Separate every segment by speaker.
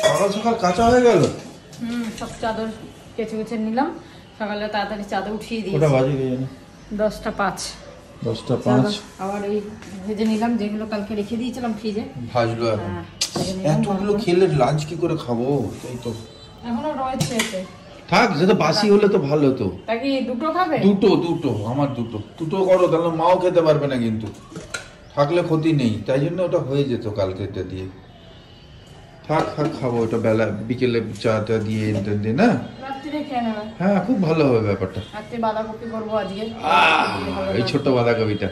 Speaker 1: সকাল সকাল কাঁচা হয়ে গেল।
Speaker 2: সব চাদর কেচে কেচে নিলাম, সকালে তাড়াতাড়ি চাদর উঠিয়ে দিই।
Speaker 1: ওটা বাজে কে জানে
Speaker 2: 10টা 5।
Speaker 1: 10টা 5।
Speaker 2: আবার এই ভেজে নিলাম যেগুলো কালকে রেখে দিয়েছিলাম ফ্রিজে,
Speaker 1: ভাজলো এখন। এতগুলো খেলে লাঞ্চ কি করে খাবো? তাই তো
Speaker 2: এখনো রয়েছে এতে।
Speaker 1: থাক, যেটা বাসি হলে তো ভালো তো।
Speaker 2: তাকে দুটো খাবে?
Speaker 1: দুটো আমার দুটো করো, তাহলে মাও খেতে পারবে না, কিন্তু থাকলে ক্ষতি নেই, তাই জন্য ওটা হয়ে যেত কালকে এটা দিয়ে। থাক খাবো ওটা বেলা বিকেলে চাটা দিয়ে না,
Speaker 2: রাত্রিরে খেয়ে নেবে।
Speaker 1: হ্যাঁ খুব ভালো হবে ব্যাপারটা।
Speaker 2: রাত্রে বাঁধাকপি করবো আজকে।
Speaker 1: এই ছোট্ট বাঁধাকপিটা।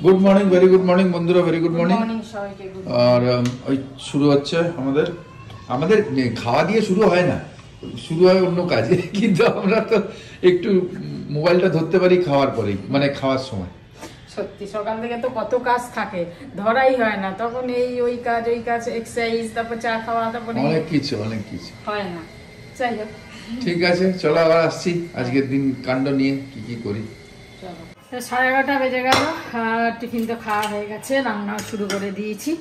Speaker 1: Good morning, very good morning বন্ধুরা, ভেরি গুড মর্নিং। আর ওই শুরু হচ্ছে আমাদের খাওয়া দিয়ে শুরু হয় না, শুরু হয় অন্য কাজে, কিন্তু আমরা তো একটু মোবাইলটা ধরতে পারি খাওয়ার পরেই, মানে খাওয়ার সময়।
Speaker 2: সত্যি সকাল থেকে তো কত কাজ থাকে, ধরাই হয় না, তখন ওই কাজ এক্সারসাইজ, তারপর চা খাওয়া, তারপরে
Speaker 1: অনেক কিছু
Speaker 2: হয় না। যাই হোক,
Speaker 1: ঠিক আছে, চলো আবার আসছি আজকের দিন কাণ্ড নিয়ে কি করি।
Speaker 2: 11:30 বেজে গেল। টিফিন তো খাওয়া হয়ে গেছে, রান্না শুরু করে দিয়েছি,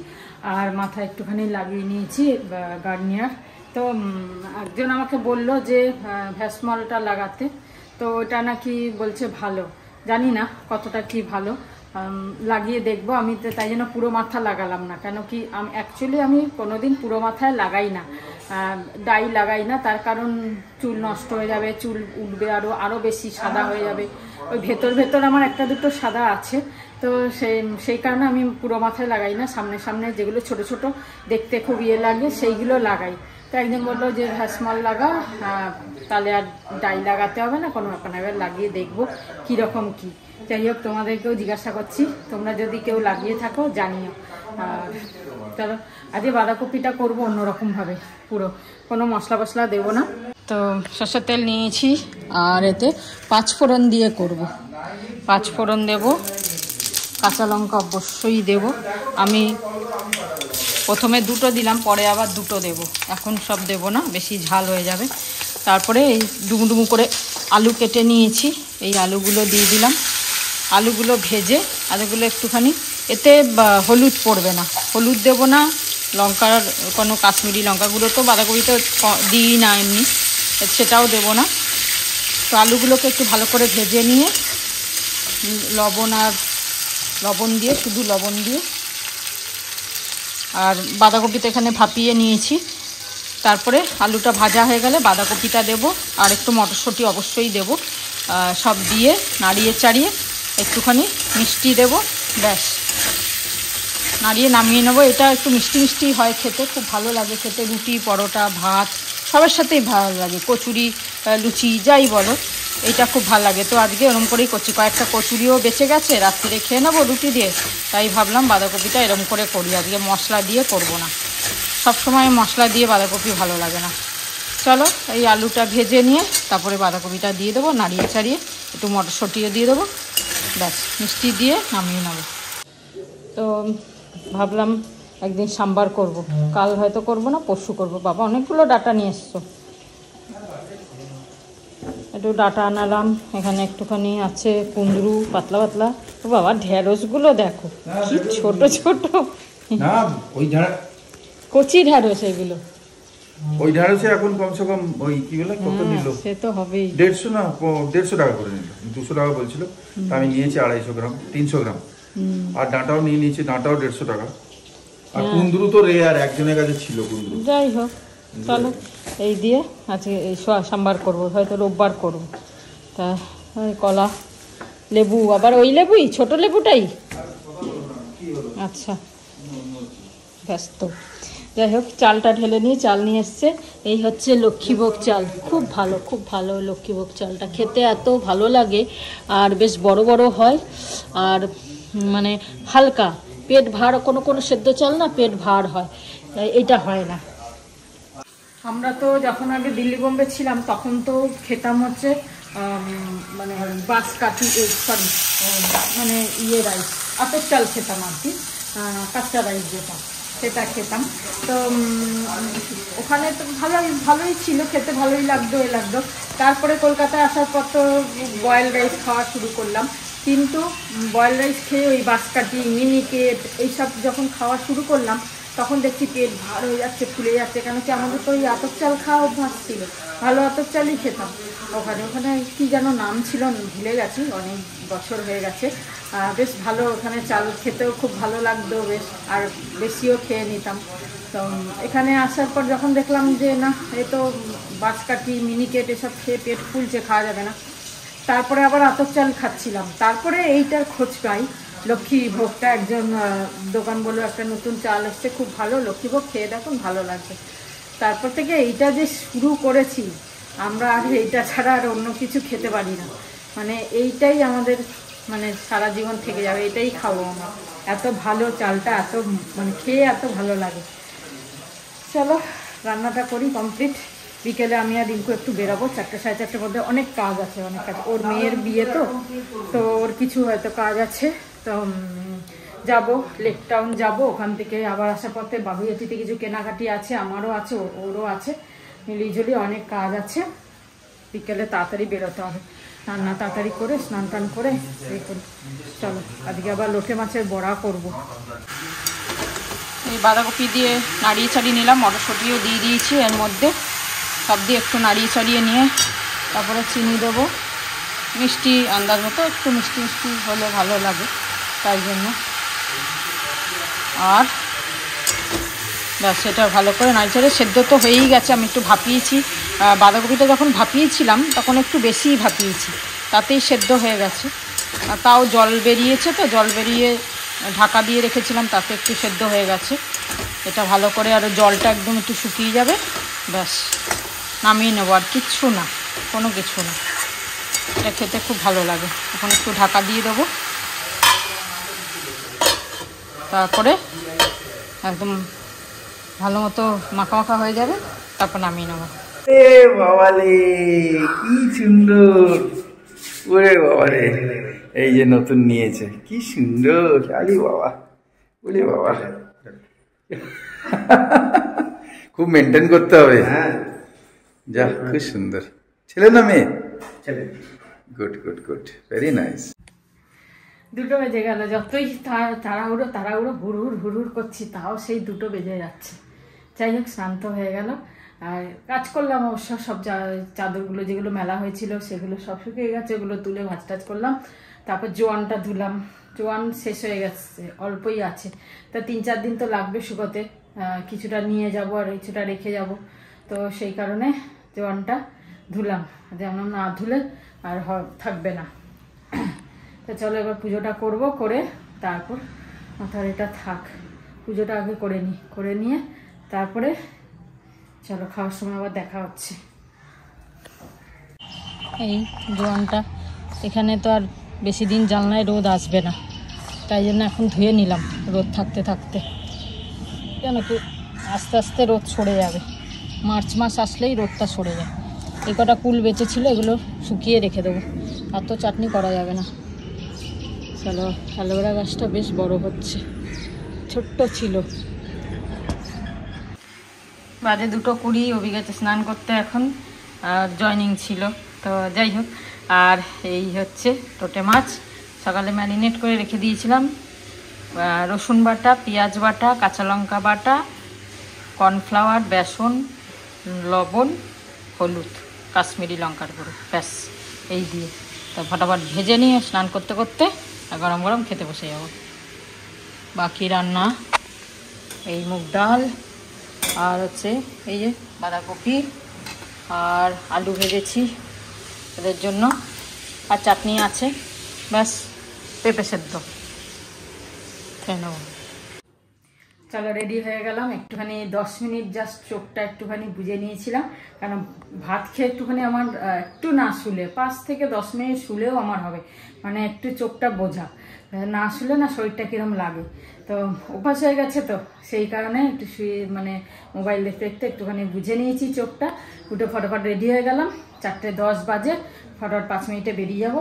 Speaker 2: আর মাথায় একটুখানি লাগিয়ে নিয়েছি গার্নিয়ার। তো একজন আমাকে বললো যে ভ্যাসমলটা লাগাতে, তো ওটা নাকি বলছে ভালো, জানি না কতটা কি ভালো, লাগিয়ে দেখবো। আমি তো তাই জন্য পুরো মাথা লাগালাম না, কেন কি অ্যাকচুয়ালি আমি কোনোদিন পুরো মাথায় লাগাই না, ডাই লাগাই না, তার কারণ চুল নষ্ট হয়ে যাবে, চুল উঠবে আরও বেশি সাদা হয়ে যাবে। ওই ভেতর আমার একটা দুটো সাদা আছে, তো সেই কারণে আমি পুরো মাথায় লাগাই না, সামনে যেগুলো ছোট ছোট দেখতে খুব লাগে সেইগুলো লাগাই। তো একজন বললো যে ভ্যাসমল লাগা, তাহলে আর ডাই লাগাতে হবে না, কোনো ব্যাপার না, এবার লাগিয়ে দেখবো কীরকম কী। যাই হোক, তোমাদেরকেও জিজ্ঞাসা করছি, তোমরা যদি কেউ লাগিয়ে থাকো জানিও। আর চলো আজকে বাঁধাকপিটা করবো অন্যরকমভাবে, পুরো কোনো মশলা দেবো না। তো সরষের তেল নিয়েছি, আর এতে 5 ফোড়ন দিয়ে করব। 5 ফোড়ন দেব, কাঁচা লঙ্কা অবশ্যই দেব। আমি প্রথমে 2টো দিলাম, পরে আবার 2টো দেব, এখন সব দেব না, বেশি ঝাল হয়ে যাবে। তারপরে এই ডুমু করে আলু কেটে নিয়েছি, এই আলুগুলো দিয়ে দিলাম। আলুগুলো ভেজে, আলুগুলো একটুখানি, এতে হলুদ পড়বে না, হলুদ দেব না, লঙ্কার কোনো কাশ্মীরি লঙ্কা গুঁড়ো তো বাঁধাকপিতে দিই না এমনি, সেটাও দেব না। তো আলুগুলোকে একটু ভালো করে ভেজে নিয়ে লবণ দিয়ে, শুধু লবণ দিয়ে, আর বাঁধাকপিতে এখানে ভাপিয়ে নিয়েছি। তারপরে আলুটা ভাজা হয়ে গেলে বাঁধাকপিটা দেব, আর একটু মটরশুঁটি অবশ্যই দেব। সব দিয়ে নাড়িয়ে চাড়িয়ে একটুখানি মিষ্টি দেব, ব্যাস নাড়িয়ে নামিয়ে নেবো। এটা একটু মিষ্টি হয় খেতে, খুব ভালো লাগে খেতে, রুটি পরোটা ভাত সবার সাথেই ভালো লাগে, কচুরি লুচি যাই বলো, এটা খুব ভালো লাগে। তো আজকে এরকম করেই করছি, কয়েকটা কচুরিও বেঁচে গেছে, রাত্রিরে খেয়ে নেবো রুটি দিয়ে, তাই ভাবলাম বাঁধাকপিটা এরকম করে করি, আজকে মশলা দিয়ে করব না, সবসময় মশলা দিয়ে বাঁধাকপি ভালো লাগে না। চলো এই আলুটা ভেজে নিয়ে তারপরে বাঁধাকপিটা দিয়ে দেবো, নাড়িয়ে চাড়িয়ে একটু মটরশুঁটিও দিয়ে দেবো, ব্যাস মিষ্টি দিয়ে নামিয়ে নেবো। তো ভাবলাম একদিন সাম্বার করব, কাল হয়তো করব না, পরশু করব। বাবা অনেকগুলো ডাটা নিয়ে এসছো, একটু ডাটা আনালাম, এখানে একটুখানি আছে কুঁদরু পাতলা পাতলা। তো বাবা ঢেঁড়সগুলো দেখো কি ছোট ছোট, কচি ঢেঁড়স এগুলো।
Speaker 1: ওই ঢেঁড়সে এখন কমসে কম ওই কি বলে কত নিল,
Speaker 2: সে তো হবেই
Speaker 1: 150 না 150 টাকা করে নিল, 200 টাকা বলছিল, আমি নিয়েছি 250 গ্রাম 300 গ্রাম। আর ডাঁটাও নিয়ে নিয়েছি, ডাঁটাও 150 টাকা। আর কুঁদরু তো রেয়ার, একজনের কাছে ছিল কুঁদরু।
Speaker 2: যাই হোক চলো এই দিয়ে আজকে এই সাম্বার করবো, হয়তো রোববার করবো। তা কলা লেবু, আবার ওই লেবুই ছোট লেবুটাই, আচ্ছা ব্যস্ত। যাই হোক চালটা ঢেলে নিয়ে, চাল নিয়ে এসছে, এই হচ্ছে লক্ষ্মীভোগ চাল, খুব ভালো লক্ষ্মীভোগ চালটা, খেতে এত ভালো লাগে, আর বেশ বড় বড় হয়, আর মানে হালকা, পেট ভার, কোনো সেদ্ধ চাল না পেট ভার হয়, এটা হয় না। আমরা তো যখন আগে দিল্লি বোম্বে ছিলাম তখন তো খেতাম হচ্ছে মানে বাঁশকাঠি, সরি মানে রাইস, আতপ চাল খেতাম আর কি, কাঁচা রাইস যেটা, সেটা খেতাম। তো ওখানে তো ভালোই ছিল, খেতে ভালোই লাগতো লাগতো। তারপরে কলকাতায় আসার পর তো বয়েল রাইস খাওয়া শুরু করলাম, কিন্তু বয়েল রাইস খেয়ে ওই বাঁশকাঠি মিনিকেট এইসব যখন খাওয়া শুরু করলাম, তখন দেখছি পেট ভার হয়ে যাচ্ছে, ফুলে যাচ্ছে। কেন কি আমাদের তো ওই আতপ চাল খাওয়া অভ্যাস ছিল, ভালো আতপ চালই খেতাম। ওখানে কি যেন নাম ছিল ভুলে গেছি, অনেক বছর হয়ে গেছে। বেশ ভালো, ওখানে চাল খেতেও খুব ভালো লাগতো বেশ, আর বেশিও খেয়ে নিতাম। তো এখানে আসার পর যখন দেখলাম যে না, এ তো বাঁশকাঠি মিনিকেট এসব খেয়ে পেট ফুলছে, খাওয়া যাবে না, তারপরে আবার আতপ চাল খাচ্ছিলাম। তারপরে এইটার খোঁজ পাই, লক্ষ্মীভোগটা একজন দোকান বললো একটা নতুন চাল এসছে খুব ভালো, লক্ষ্মীভোগ খেয়ে দেখুন ভালো লাগবে। তারপর থেকে এইটা যে শুরু করেছি আমরা, আর এইটা ছাড়া আর অন্য কিছু খেতে পারি না। মানে এইটাই আমাদের মানে সারা জীবন থেকে যাবে, এটাই খাবো আমরা। এত ভালো চালটা, এত মানে খেয়ে এত ভালো লাগে। চলো রান্নাটা করি কমপ্লিট। বিকেলে আমি আর রিঙ্কু একটু বেরোবো, 4টে সাড়ে 4টের মধ্যে। অনেক কাজ আছে, অনেক কাজ, ওর মেয়ের বিয়ে তো ওর কিছু হয়তো কাজ আছে। তো যাবো লেক টাউন যাবো, ওখান থেকে আবার আসার পথে বাবুইয়াটিতে কিছু কেনাকাটি আছে, আমারও আছে ওরও আছে, মিলিঝুলি অনেক কাজ আছে। বিকেলে তাড়াতাড়ি বেরোতে হবে, রান্না তাড়াতাড়ি করে স্নান টান করে এই করি। চলো আজকে আবার লোটে মাছের বড়া করব। এই বাঁধাকপি দিয়ে নাড়িয়ে ছাড়িয়ে নিলাম, মটরশুঁটিও দিয়ে দিয়েছি এর মধ্যে, সব দিয়ে একটু নাড়িয়ে ছাড়িয়ে নিয়ে তারপরে চিনি দেবো, মিষ্টি আন্দাজ মতো, একটু মিষ্টি মিষ্টি হলে ভালো লাগে তাই জন্য। আর ব্যাস সেটা ভালো করে নাড়িয়ে ছাড়িয়ে, সেদ্ধ তো হয়েই গেছে। আমি একটু ভাপিয়েছি, বাঁধাকপিটা যখন ভাপিয়েছিলাম তখন একটু বেশিই ভাপিয়েছি, তাতেই সেদ্ধ হয়ে গেছে। তাও জল বেরিয়েছে, তো জল বেরিয়ে ঢাকা দিয়ে রেখেছিলাম, তাতে একটু সেদ্ধ হয়ে গেছে। এটা ভালো করে আরও জলটা একদম একটু শুকিয়ে যাবে, ব্যাস নামিয়ে নেবো। আর কিচ্ছু না, কোনো কিছু না, এটা খেতে খুব ভালো লাগে। এখন একটু ঢাকা দিয়ে দেবো, তারপরে একদম ভালো মতো মাখা মাখা হয়ে যাবে, তারপর নামিয়ে নেবো।
Speaker 1: বাবালে কি সুন্দর, ওরে বাবারে, এই যে নতুন নিয়েছে, কি সুন্দর। আরে বাবা, ওরে বাবা, খুব মেনটেন করতে হবে। হ্যাঁ যা, খুব সুন্দর। ছেলে না মেয়ে? ছেলে। Good good good, very nice.
Speaker 2: 2টো বেজে গেল, যতই তাড়াহুড়ো হুড় করছি, তাও সেই 2টো বেজে যাচ্ছে। যাই হোক শান্ত হয়ে গেল, আর কাজ করলাম অবশ্য। সব চাদরগুলো যেগুলো মেলা হয়েছিল সেগুলো সব শুকিয়ে গেছে, ওগুলো তুলে ভাঁজ টাজ করলাম। তারপর জোয়ানটা ধুলাম, জোয়ান শেষ হয়ে গেছে, অল্পই আছে, তা 3-4 দিন তো লাগবে শুকোতে। কিছুটা নিয়ে যাব আর কিছুটা রেখে যাব, তো সেই কারণে জোয়ানটা ধুলাম, যেমন না ধুলে আর থাকবে না। তো চলো এবার পুজোটা করব, করে তারপর মাথার এটা থাক, পুজোটা আগে করে নিয়ে তারপরে চলো খাওয়ার সময় আবার দেখা হচ্ছে। এই জোয়ানটা এখানে তো আর বেশি দিন জানলায় রোদ আসবে না, তাই জন্য এখন ধুয়ে নিলাম রোদ থাকতে থাকতে, কেন কি আস্তে আস্তে রোদ সরে যাবে। মার্চ মাস আসলেই রোদটা সরে যায়। এই কটা কুল বেঁচেছিল, এগুলো শুকিয়ে রেখে দেবো, আর তো চাটনি করা যাবে না। চলো, অ্যালোভেরা গাছটা বেশ বড় হচ্ছে, ছোট্ট ছিল। বাজে 2:20, অভি গেছে স্নান করতে এখন, আর জয়নিং ছিল। তো যাই হোক, আর এই হচ্ছে লোটে মাছ, সকালে ম্যারিনেট করে রেখে দিয়েছিলাম। রসুন বাটা, পেঁয়াজ বাটা, কাঁচা লঙ্কা বাটা, কর্নফ্লাওয়ার, বেসন, লবণ, হলুদ, কাশ্মীরি লঙ্কার গুঁড়ো, ব্যাস এই দিয়ে তা ফটাফট ভেজে নিয়ে স্নান করতে করতে গরম গরম খেতে বসে যাব। বাকি রান্না এই মুগ ডাল, আর হচ্ছে এই যে বাঁধাকপি আর আলু ভেজেছি এদের জন্য, আর চাটনি আছে, ব্যাস পেঁপে সেদ্ধ খেয়ে নেব। চলো রেডি হয়ে গেলাম, একটুখানি 10 মিনিট জাস্ট চোখটা একটুখানি বুঝে নিয়েছিলাম, কারণ ভাত খেয়ে একটুখানি আমার একটু না শুলে 5 থেকে 10 মিনিট শুলেও আমার হবে, মানে একটু চোখটা বোঝা, না শুলে না শরীরটা কিরম লাগে। তো অভ্যাস হয়ে গেছে, তো সেই কারণে একটু শুয়ে মানে মোবাইল দেখতে দেখতে একটুখানি বুঝে নিয়েছি চোখটা, উঠে ফটাফট রেডি হয়ে গেলাম। 4:10 বাজে, ফটাফট 5 মিনিটে বেরিয়ে যাব।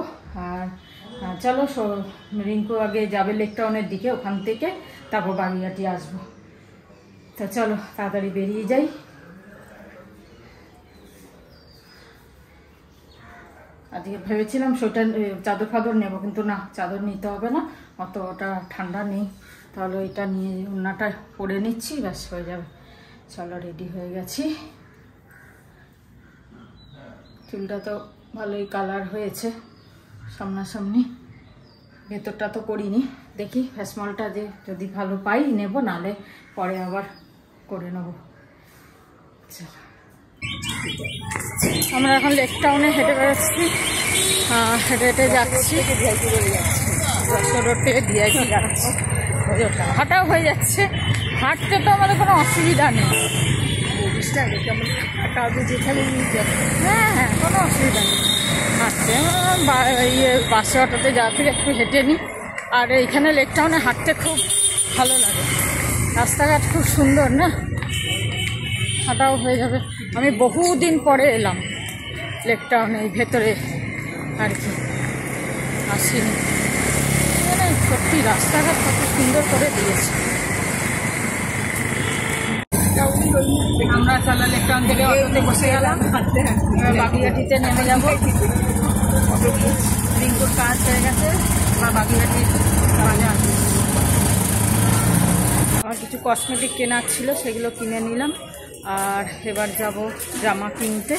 Speaker 2: আর চলো রিঙ্কু আগে যাবে লেক টাউনের দিকে, ওখান থেকে তারপর বাগুইআটি আসবো। তো চলো তাড়াতাড়ি বেরিয়ে যাই। আজকে ভেবেছিলাম সোয়েটার চাদর ফাদর নেবো, কিন্তু না, চাদর নিতে হবে না, অতটা ঠান্ডা নেই। তাহলে ওইটা নিয়ে ওড়নাটা পরে নিচ্ছি, ব্যাস হয়ে যাবে। চলো রেডি হয়ে গেছি। চুলটা তো ভালোই কালার হয়েছে সামনাসামনি, ভেতরটা তো করিনি। দেখি ফেসমলটা যে যদি ভালো পাই নেব, নালে পরে আবার করে নেব। চলো আমরা এখন লেক টাউনে হেঁটে বেড়াচ্ছি, হেঁটে হেঁটে যাচ্ছি, রোড থেকে ডিআইপি যাচ্ছি। হাঁটাও হয়ে যাচ্ছে, হাঁটতে তো আমাদের কোনো অসুবিধা নেই। হ্যাঁ হ্যাঁ, কোনো অসুবিধা নেই হাঁটতে। বাসে অটোতে যাওয়া থেকে একটু হেঁটে নিই। আর এইখানে লেক টাউনে হাঁটতে খুব ভালো লাগে, রাস্তাঘাট খুব সুন্দর না, হাঁটাও হয়ে যাবে। আমি বহুদিন পরে এলাম লেক টাউনে, ভেতরে আর কি আসিনি। মানে সত্যি রাস্তাঘাট কত সুন্দর করে দিয়েছে। আমরা চলো লেক টাউন থেকে অটোতে বসে গেলাম, বাগুইআটিতে নেমে যাবো। রিঙ্কুর কাজ হয়ে গেছে, আমার বাগুইআটি কাজে আসবে। আমার কিছু কসমেটিক কেনার ছিল, সেগুলো কিনে নিলাম। আর এবার যাব জামা কিনতে,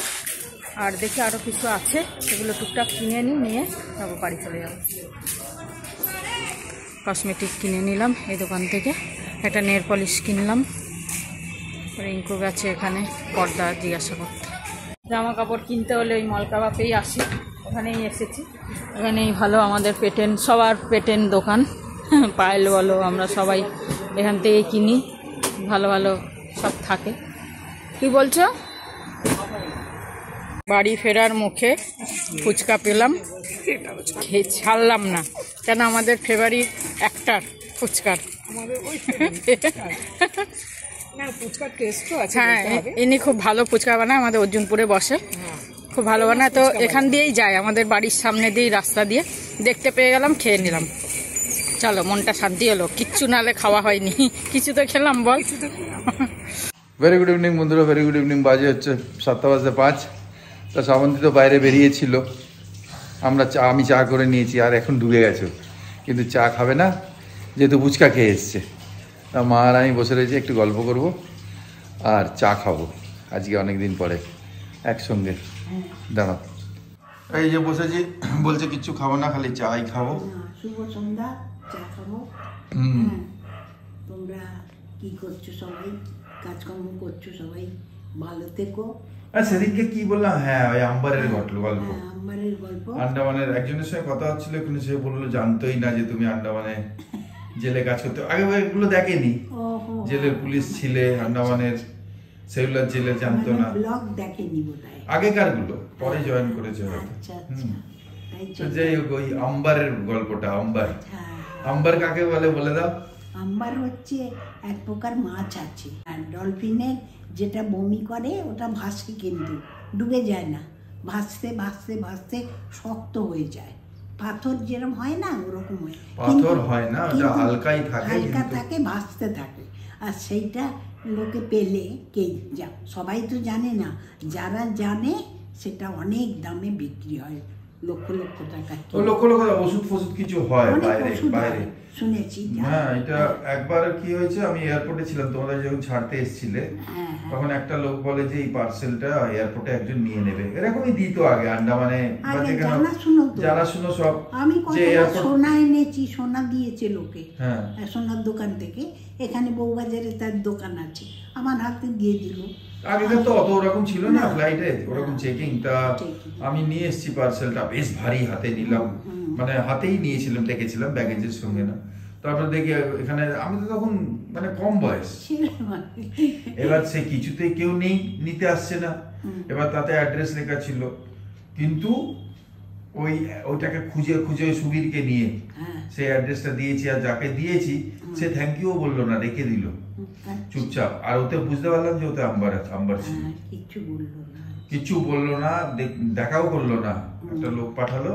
Speaker 2: আর দেখি আরও কিছু আছে, সেগুলো টুকটাক কিনে নিয়ে যাবো, বাড়ি চলে যাবো। কসমেটিক কিনে নিলাম এই দোকান থেকে, একটা নেল পলিশ কিনলাম। রিঙ্কু গেছে এখানে পর্দা জিজ্ঞাসা করতে। জামা কাপড় কিনতে হলে ওই মলকাবাপেই আসি, ওখানেই এসেছি। এখানেই ভালো আমাদের পেটেন, সবার পেটেন দোকান, পায়েল বলো, আমরা সবাই এখান থেকেই কিনি, ভালো ভালো সব থাকে। কি বলছো? বাড়ি ফেরার মুখে ফুচকা পেলাম, ছাড়লাম না, কেন আমাদের ফেভারিট অ্যাক্টার ফুচকার। হ্যাঁ, ইনি খুব ভালো ফুচকা বানায়, আমাদের অর্জুনপুরে বসে, খুব ভালো বানায়। তো এখান দিয়েই যায়, আমাদের বাড়ির সামনে দিয়েই, রাস্তা দিয়ে দেখতে পেয়ে গেলাম, খেয়ে নিলাম। চলো, মনটা শান্তি হলো, কিচ্ছু নালে খাওয়া হয়নি, কিছু তো খেলাম বল।
Speaker 1: ভেরি গুড ইভিনিং বন্ধুরা, ভেরি গুড ইভিনিং। বাজে হচ্ছে 7:05। তা শ্রাবন্তী তো বাইরে বেরিয়েছিল, আমি চা করে নিয়েছি, আর এখন ডুবে গেছে, কিন্তু চা খাবে না যেহেতু ফুচকা খেয়ে এসছে। তা মা আর আমি বসে রয়েছি, একটু গল্প করব আর চা খাবো আজকে অনেক দিন পরে একসঙ্গে। দাঁড়াও, এই যে বসেছি, বলছে কিচ্ছু খাবো না, খালি চাই খাবো।
Speaker 3: শুভ সন্ধ্যা, চা খাবো। তোমরা কি করছো? সবাই কাজকর্ম করছো, সবাই ভালো থেকো।
Speaker 1: সেদিনকে কি বললাম, হ্যাঁ ওই আম্বারের গল্প,
Speaker 3: আম্বারের গল্প,
Speaker 1: আন্ডামানের একজনের সঙ্গে কথা হচ্ছিল, কিন্তু সে বললো জানতোই না যে তুমি আন্ডামানে জেলে কাজ করতে। আগে এগুলো দেখেনি, জেলের পুলিশ ছিলে আন্ডামানের, সেগুলো জেলে জানতো না,
Speaker 3: ব্লগ দেখেনি বোধহয়,
Speaker 1: আগেকার গুলো পরে জয়েন করেছে হয়তো। যাই হোক, ওই আম্বারের গল্পটা, আম্বার কাকে বলে বলে দাও?
Speaker 3: আম্বার হচ্ছে এক প্রকার মাছ আছে, ডলফিনের যেটা বমি করে ওটা ভাসে, কিন্তু ডুবে যায় না, ভাসতে ভাসতে ভাসতে শক্ত হয়ে যায়, পাথর যেরকম হয় না ওরকম হয়,
Speaker 1: পাথর হয় না, ওটা হালকাই থাকে,
Speaker 3: হালকা থাকে, ভাসতে থাকে। আর সেইটা লোকে পেলে কে সবাই তো জানে না, যারা জানে সেটা অনেক দামে বিক্রি হয়, লক্ষ লক্ষ টাকা।
Speaker 1: লক্ষ লক্ষ ওষুধ ফষুধ কিছু হয় বাইরে
Speaker 3: শুনেছি।
Speaker 1: হ্যাঁ, এটা একবার কি হয়েছে, আমি এয়ারপোর্টে ছিলাম, তোমরা যখন ছাড়তে এসেছিলে, তখন একটা লোক বলে যে এই পার্সেলটা এয়ারপোর্টে একজন নিয়ে নেবে, এরকমই দিত আগে আন্ডামানে, জানাশুনো সব।
Speaker 3: আমি সোনা এনেছি, সোনা দিয়েছে লোকে, সোনার দোকান থেকে, এখানে বউবাজারে তার দোকান আছে, আমার হাতে দিয়ে দিল।
Speaker 1: আগেকার তো অত ওরকম ছিল না ফ্লাইটে, ওরকম চেকিং। তা আমি নিয়ে এসেছি পার্সেলটা, বেশ ভারী, হাতে নিলাম, মানে হাতেই নিয়েছিলাম, ডেকেছিলাম, ব্যাগেজের সঙ্গে না। তারপর দেখি এখানে, আমি তো তখন মানে কম বয়স, এবার সে কিছুতেই কেউ নেই, নিতে আসছে না। এবার তাতে অ্যাড্রেস লেখা ছিল, কিন্তু ওইটাকে খুঁজে খুঁজে সুবীরকে নিয়ে সেই অ্যাড্রেসটা দিয়েছি, আর যাকে দিয়েছি সে থ্যাংক ইউ বললো না, রেখে দিল চুপচাপ। আর ওতে বুঝতে পারলাম যে ওতে আম্বার ছিল, কিচ্ছু বললো না, দেখাও করলো না, একটা লোক পাঠালো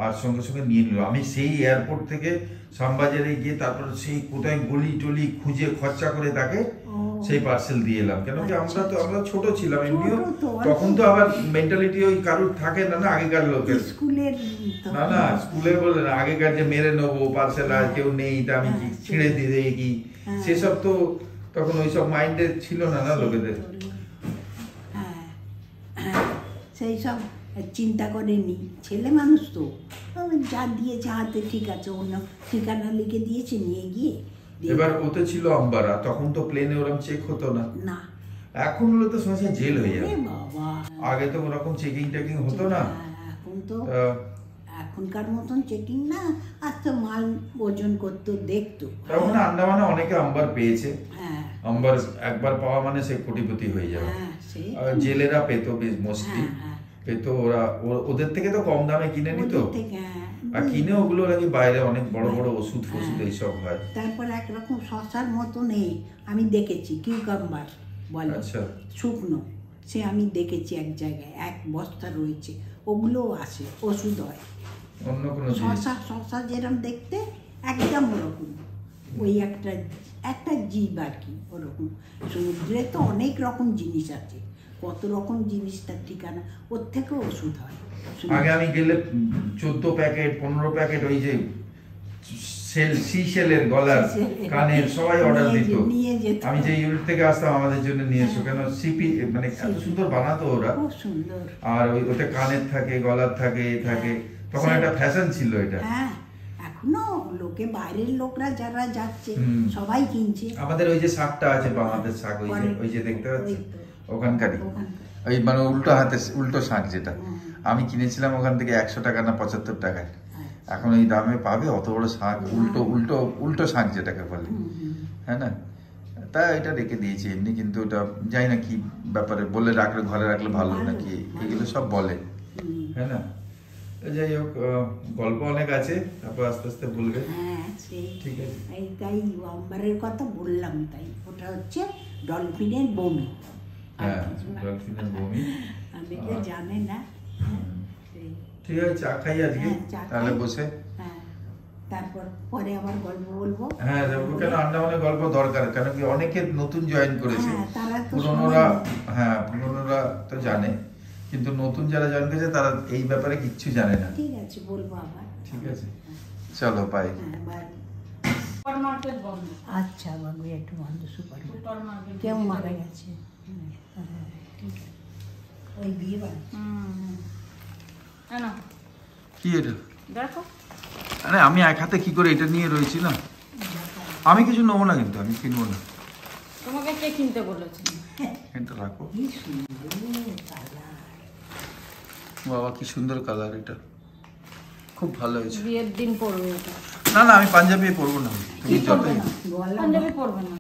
Speaker 1: আর সঙ্গে সঙ্গে নিয়ে নিল। আমি সেই এয়ারপোর্ট থেকে শ্যামবাজারে গিয়ে তারপর সেই কোথায় গলি টলি খুঁজে খরচা করে তাকে সেই পার্সেল দিয়ে এলাম, কেন কি আমরা ছোট ছিলাম এমনিও,
Speaker 3: ছোট তো,
Speaker 1: তখন তো আবার মেন্টালিটি ওই কারুর থাকে না না আগেকার লোকের,
Speaker 3: স্কুলের
Speaker 1: না স্কুলে বলে না আগেকার যে মেরে নেবো পার্সেল আর কেউ নেই তা আমি ছিঁড়ে দিয়ে দেই কি, সেসব তো তখন ওইসব মাইন্ডে ছিল না লোকেদের।
Speaker 3: সেই সব চিন্তা করেনি, ছেলে মানুষ তো যা দিয়েছে হাতে ঠিক আছে, অন্য ঠিকানা লিখে দিয়েছে নিয়ে গিয়ে।
Speaker 1: এবার ওতে ছিল আম্বারা, তখন তো প্লেনে ওরকম চেক হতো না,
Speaker 3: না
Speaker 1: এখন হলো তো সমস্যা জেল হয়ে যাবে।
Speaker 3: বাবা
Speaker 1: আগে তো ওরকম চেকিং টেকিং হতো না,
Speaker 3: এখন তো এখনকার মতন চেকিং না, আর তো মাল ওজন করতো দেখতো।
Speaker 1: তখন আন্দামানে অনেকে আম্বার পেয়েছে,
Speaker 3: হ্যাঁ
Speaker 1: আম্বার একবার পাওয়া মানে সে কোটিপতি হয়ে যাবে। জেলেরা পেতো বেশ মোস্টলি পেতো, ওরা ওদের থেকে তো কম দামে কিনে নিত, আর কিনে ওগুলো নাকি বাইরে অনেক বড় বড় ওষুধ ফষুধ এইসব হয়।
Speaker 3: তারপর একরকম শশার মতো নেই, আমি দেখেছি কিউকাম্বার বলে,
Speaker 1: আচ্ছা
Speaker 3: শুকনো, সে আমি দেখেছি এক জায়গায় এক বস্তা রয়েছে, ওগুলোও আসে ওষুধ হয়।
Speaker 1: অন্য কোনো
Speaker 3: শশা যেরকম দেখতে একদম ওরকম, ওই একটা জীব আর কি ওরকম। সমুদ্রে তো অনেক রকম জিনিস আছে, কত রকম জিনিসটার ঠিকানা, ওর থেকেও ওষুধ হয়।
Speaker 1: আগে আমি গেলে 14 প্যাকেট 15 প্যাকেট ওই যে সিশেলের গলার কানের সবাই অর্ডার দিত, আমি যে ইউনিট থেকে আসতাম আমাদের জন্য নিয়ে এসো, কেন সিপি মানে এত সুন্দর বানাতো ওরা,
Speaker 3: খুব সুন্দর।
Speaker 1: আর ওটা কানের থাকে গলার থাকে থাকে, তখন একটা ফ্যাশন ছিল এটা।
Speaker 3: হ্যাঁ এখনো লোকে, বাইরের লোকরা যারা যাচ্ছে সবাই কিনছে।
Speaker 1: আমাদের ওই যে শাকটা আছে বাম হাতের শাক, ওই যে দেখতে পাচ্ছি ওখানকারই, ওই মানে উল্টো শাক যেটা আমি কিনেছিলাম ওখান থেকে 100 টাকা না 75 টাকায়, এখন এই দামে পাবে অত বড় শাক, উল্টো শাক যেটাকে বলে, হ্যাঁ না, তা এটা রেখে দিয়েছি এমনি, কিন্তু ওটা যাই না কি ব্যাপারে বলে রাখলে ঘরে রাখলে ভালো নাকি এগুলো সব বলে, হ্যাঁ না। যাই হোক গল্প অনেক আছে, তারপর আস্তে আস্তে বলবে।
Speaker 3: হ্যাঁ সেই
Speaker 1: ঠিক আছে,
Speaker 3: তাই আম্বারের কথা বললাম, তাই ওটা হচ্ছে ডলফিনের বমি।
Speaker 1: হ্যাঁ ডলফিনের বমি,
Speaker 3: অনেকে জানে না।
Speaker 1: ঠিক আছে চা খাই আজকে তাহলে বসে,
Speaker 3: হ্যাঁ তারপর পরে আবার গল্প বলবো।
Speaker 1: হ্যাঁ কেন আন্দামানে গল্প দরকার, কেন কি অনেকে নতুন জয়েন করেছে, পুরনোরা তো জানে, কিন্তু নতুন যারা জয়েন করেছে তারা এই ব্যাপারে কিচ্ছু জানে না।
Speaker 3: ঠিক আছে বলবো আবার।
Speaker 1: ঠিক আছে চলো বাই।
Speaker 2: সুপারমার্কেট বন্ধ।
Speaker 3: আচ্ছা বাবু একটু বন্ধ, সুপারমার্কেট কেউ মারা গেছে, ঠিক আছে ওই বিয়ে বাড়ি।
Speaker 1: কি এটা
Speaker 2: দেখো,
Speaker 1: আরে আমি এক হাতে কি করে এটা নিয়ে রয়েছি না, আমি কিছু নেবো না, কিন্তু আমি কিনবো না।
Speaker 2: তোমাকে কে কিনতে বলেছে?
Speaker 1: এটা রাখো।
Speaker 3: কি সুন্দর কালার,
Speaker 1: বাবা কি সুন্দর কালার, এটা খুব ভালো হয়েছে।
Speaker 2: বিয়ের দিন পরবে এটা।
Speaker 1: না আমি পাঞ্জাবি পরবো না, তুমি যতই
Speaker 2: পাঞ্জাবি পরবে না।